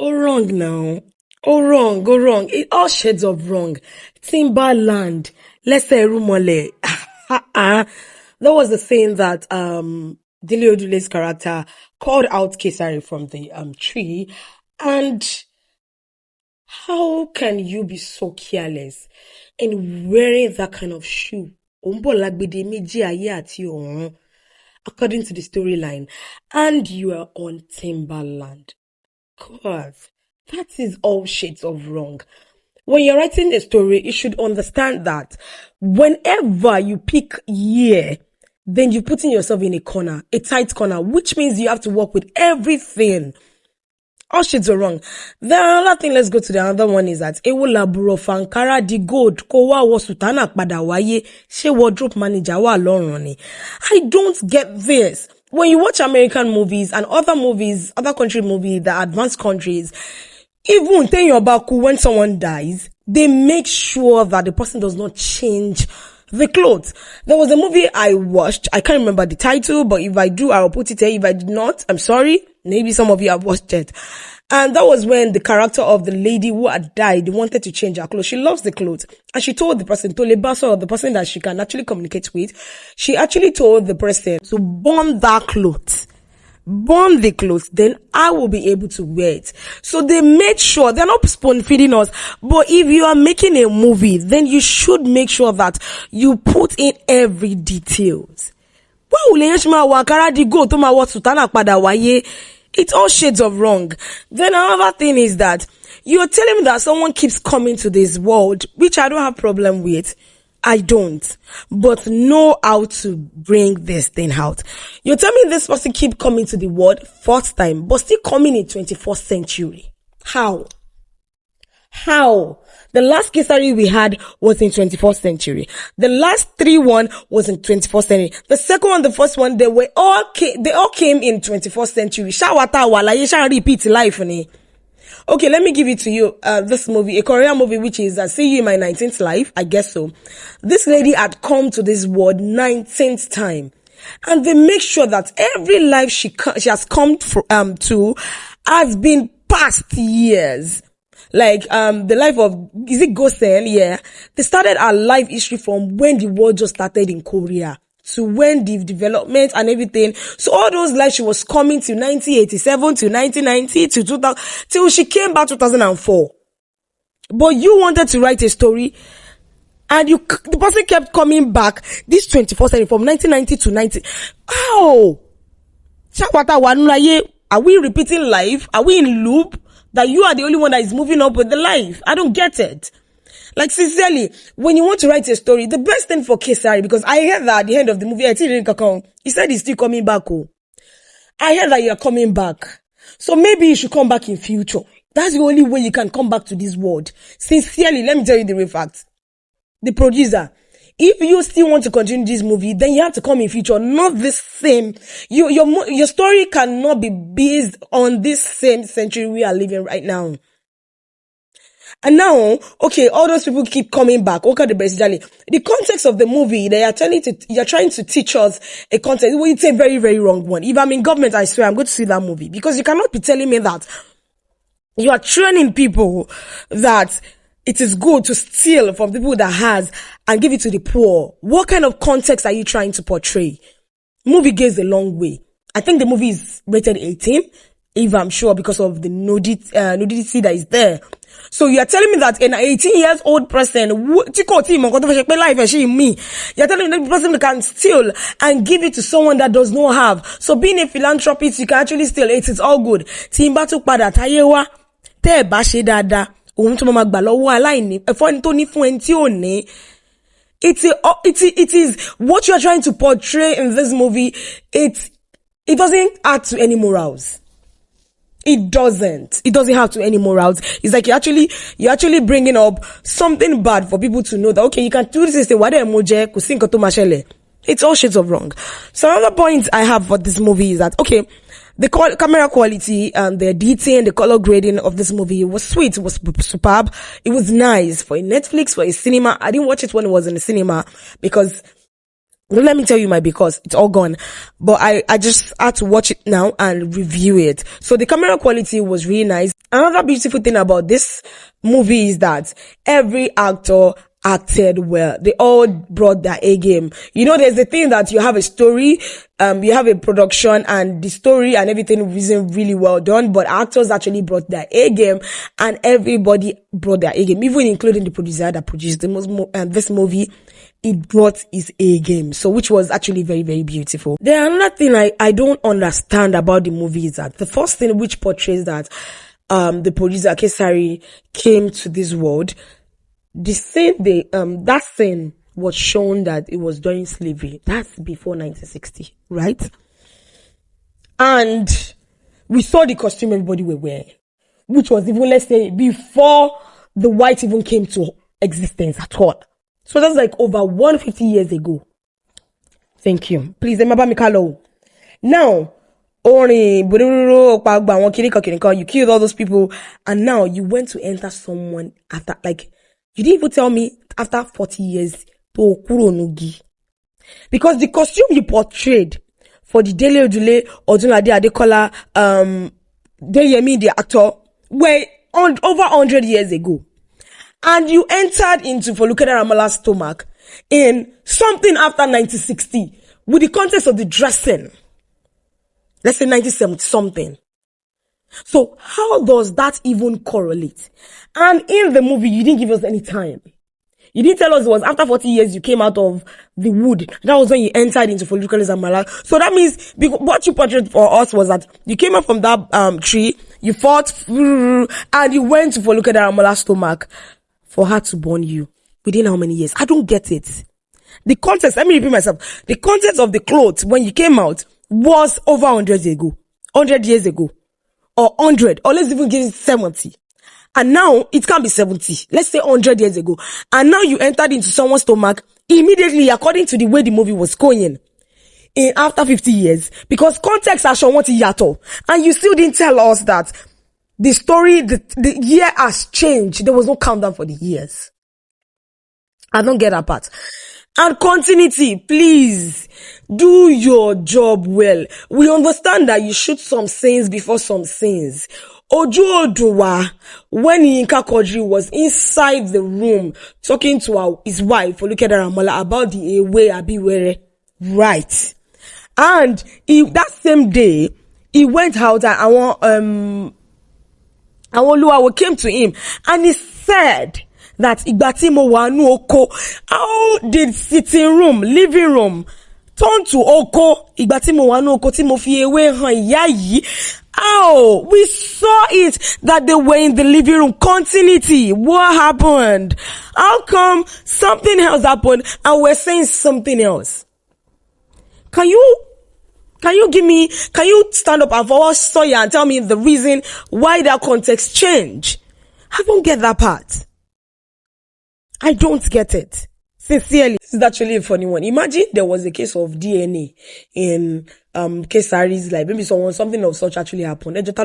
Oh, wrong now. Oh, wrong. Go wrong. It all shades of wrong. Timberland. Let's say rumole. That was the saying that Dele Odule's character called out KESARI from the tree. And how can you be so careless in wearing that kind of shoe? Adedimeji ayé àti ọ̀run, according to the storyline, and you are on Timberland. God, that is all shades of wrong. When you're writing a story, you should understand that whenever you pick year, then you're putting yourself in a corner, a tight corner, which means you have to work with everything. All shades are wrong. Then another thing, let's go to the other one, is that Ewo laburo fankara di gold ko wa wo sutana pada waye she wardrobe manager wa lorun ni. I don't get this. When you watch American movies and other movies, other country movies, the advanced countries, even ten your baku, when someone dies, they make sure that the person does not change the clothes. There was a movie I watched. I can't remember the title, but if I do, I'll put it here. If I did not, I'm sorry. Maybe some of you have watched it. And that was when the character of the lady who had died wanted to change her clothes. She loves the clothes. And she told the person, Tolebaso, the person that she can actually communicate with, she actually told the person to burn that clothes. Burn the clothes, then I will be able to wear it. So they made sure, they're not spoon feeding us, but if you are making a movie, then you should make sure that you put in every details. It's all shades of wrong. Then another thing is that you're telling me that someone keeps coming to this world, which I don't have problem with. I don't, but know how to bring this thing out. You're telling me this person keep coming to the world first time, but still coming in 21st century. How? The last KESARI we had was in 21st century. The last 3 was in 21st century. The second one, the first one, they all came in 21st century. Shawata wala, you shall repeat life ni. Okay, let me give it to you. This movie, a Korean movie, which is See You in My 19th Life. I guess so. This lady had come to this world 19th time. And they make sure that every life she has come to has been past years. Like, the life of, is it Gosen? Yeah. They started our life history from when the world just started in Korea to when the development and everything. So all those lives she was coming to 1987 to 1990 to 2000 till she came back 2004. But you wanted to write a story and the person kept coming back this 24th century from 1990 to 90. How? Are we repeating life? Are we in loop? That you are the only one that is moving up with the life? I don't get it. Like, sincerely, when you want to write a story, the best thing for KESARI, because I heard that at the end of the movie, he said he's still coming back. Oh, I heard that you're coming back. So maybe you should come back in future. That's the only way you can come back to this world. Sincerely, let me tell you the real fact. The producer, if you still want to continue this movie, then you have to come in future, not this same. Your story cannot be based on this same century we are living right now. And now, okay, all those people keep coming back. Okay, the context of the movie, you're trying to teach us a context. Well, it's a very, very wrong one. If I'm in government, I swear I'm going to see that movie, because you cannot be telling me that you are training people that it is good to steal from people that has and give it to the poor. What kind of context are you trying to portray? Movie goes a long way. I think the movie is rated 18, if I'm sure, because of the nudity that is there. So you are telling me that an 18 years old person, you're telling me that person can steal and give it to someone that does not have. So being a philanthropist, you can actually steal it. It's all good. Timba to pada tayewa te ba se dada ohun to ma gba lowo alaini efo to ni fun en ti o ni. It is what you are trying to portray in this movie. It doesn't add to any morals. It doesn't have to any morals. It's like you're actually bringing up something bad for people to know that, okay, you can do this thing. It's all shades of wrong. So another point I have for this movie is that, okay, the camera quality and the editing, the color grading of this movie was sweet. It was superb. It was nice for a Netflix, for a cinema. I didn't watch it when it was in the cinema because, well, let me tell you because it's all gone. But I just had to watch it now and review it. So the camera quality was really nice. Another beautiful thing about this movie is that every actor acted well. They all brought their A game. You know, there's the thing that you have a story, you have a production, and the story and everything isn't really well done, but actors actually brought their A game, and everybody brought their A game, even including the producer that produced this movie. It brought his A game, so which was actually very, very beautiful. Then another thing I don't understand about the movie is that the first thing which portrays that the producer KESARI came to this world, the scene that scene was shown that it was during slavery. That's before 1960, right? And we saw the costume everybody were wearing, which was even, let's say, before the white even came to existence at all. So that's like over 150 years ago. Thank you. Please remember Mikalo. Now, you killed all those people, and now you went to enter someone after, like, you didn't even tell me after 40 years to Kuronugi. Because the costume you portrayed for the Dele Odule, Odunlade Adekola, Deyemi, the actor, were over 100 years ago. And you entered into Folukede Ramala's stomach in something after 1960 with the context of the dressing. Let's say 1970 something. So how does that even correlate? And in the movie, you didn't give us any time. You didn't tell us it was after 40 years you came out of the wood. That was when you entered into Folukede Ramala. So that means what you portrayed for us was that you came out from that tree, you fought, and you went to Folukede Ramala's stomach for her to born you. Within how many years? I don't get it. The context, let me repeat myself. The context of the clothes when you came out was over 100 years ago, or 100, or let's even give it 70. And now it can't be 70. Let's say 100 years ago. And now you entered into someone's stomach immediately, according to the way the movie was going, in after 50 years, because context has shown what yato, and you still didn't tell us that the story, the year has changed. There was no countdown for the years. I don't get that part. And continuity, please do your job well. We understand that you shoot some scenes before some scenes. Ojo Oduwa, when Yinka Quadri was inside the room talking to his wife, Folukede Ramala, about the Ewe Abiwere, right? And that same day, he went out and Awoluwawo came to him and he said that Igbati mo wa nu oko, how did sitting room, living room turn to oko? Igbati mo wa nu oko tí mo fi ewé hàn ìyá yìí. How? We saw it that they were in the living room. Continuity. What happened? How come something else happened and we're saying something else? Can you stand up and forward Sawyer and tell me the reason why that context changed? I don't get that part. I don't get it. Sincerely. This is actually a funny one. Imagine there was a case of DNA in KESARI's life. Maybe something of such actually happened. Because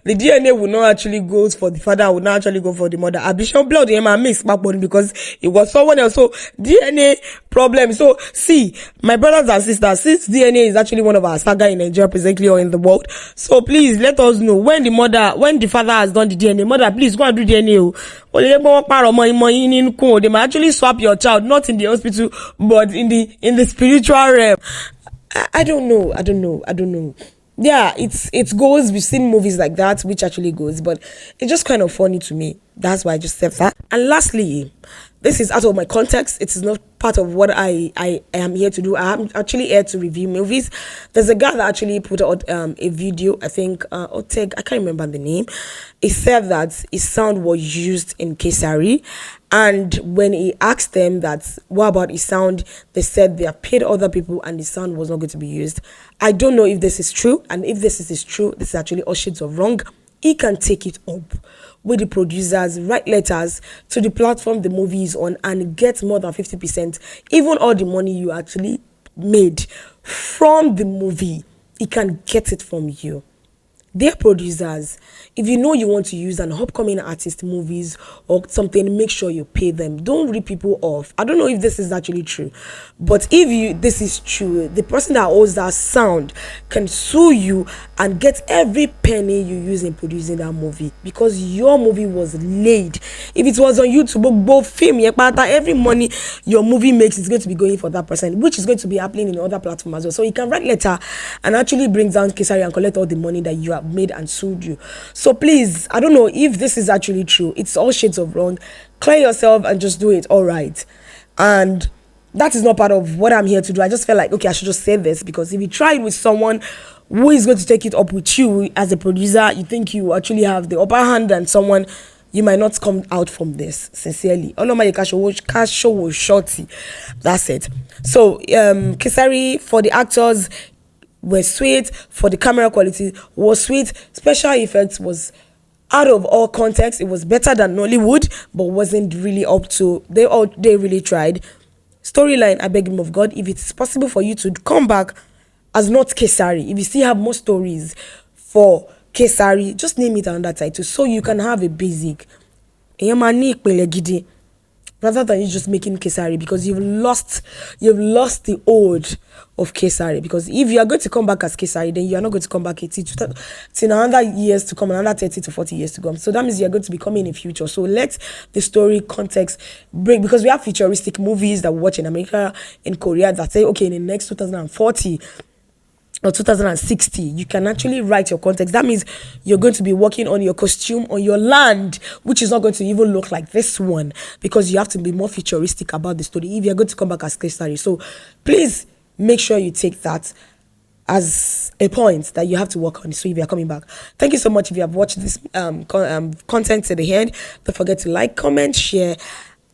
the DNA will not actually go for the father, will not actually go for the mother. Additional blood mixed backbone because it was someone else. So DNA problem. So see, my brothers and sisters, since DNA is actually one of our saga in Nigeria presently or in the world, so please let us know when the father has done the DNA. Mother, please go and do DNA. They might actually swap your child, not in the hospital, but in the spiritual realm. I don't know. Yeah, it goes. We've seen movies like that, which actually goes, but it's just kind of funny to me. That's why I just said that. And lastly, this is out of my context. It is not part of what I am here to do. I am actually here to review movies. There's a guy that actually put out a video, I think, Oteg, I can't remember the name. He said that his sound was used in KESARI. And when he asked them that, what about his sound? They said they have paid other people and the sound was not going to be used. I don't know if this is true. And if this is true, this is actually all shades of wrong. He can take it up with the producers, write letters to the platform the movie is on and get more than 50%. Even all the money you actually made from the movie, he can get it from you. Dear producers, if you know you want to use an upcoming artist movies or something, make sure you pay them. Don't rip people off. I don't know if this is actually true, but if this is true, the person that owns that sound can sue you and get every penny you use in producing that movie, because your movie was laid. If it was on YouTube, both film, every money your movie makes is going to be going for that person, which is going to be happening in other platforms as well. So you can write letter and actually bring down KESARI and collect all the money that you have made and sued you. So please, I don't know if this is actually true. It's all shades of wrong. Clear yourself and just do it all right. And that is not part of what I'm here to do. I just felt like, okay, I should just say this, because if you try it with someone who is going to take it up with you as a producer, you think you actually have the upper hand than someone, you might not come out from this. Sincerely, all of my cash show was shorty. That's it. So KESARI, for the actors, were sweet. For the camera quality, was sweet. Special effects was out of all context. It was better than Nollywood, but wasn't really up to. They really tried. Storyline, I beg him of God, if it's possible for you to come back as not KESARI, if you still have more stories for KESARI, just name it under title so you can have a basic. Rather than you just making KESARI, because you've lost the old of KESARI. Because if you are going to come back as KESARI, then you are not going to come back till another years to come, another 30 to 40 years to come. So that means you are going to be coming in the future. So let the story context break, because we have futuristic movies that we watch in America, in Korea, that say, okay, in the next 2040 or 2060, you can actually write your context. That means you're going to be working on your costume on your land, which is not going to even look like this one, because you have to be more futuristic about the story if you're going to come back as KESARI. So please make sure you take that as a point that you have to work on. So if you're coming back, thank you so much. If you have watched this content to the end, don't forget to like, comment, share.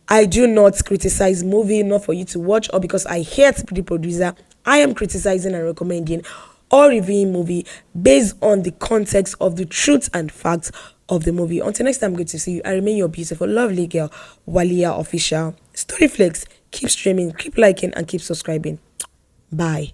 I do not criticize movie, not for you to watch, or because I hate the producer. I am criticizing and recommending or reviewing movie based on the context of the truth and facts of the movie. Until next time, good to see you. I remain your beautiful, lovely girl, Walia Official. Storyflix, keep streaming, keep liking, and keep subscribing. Bye.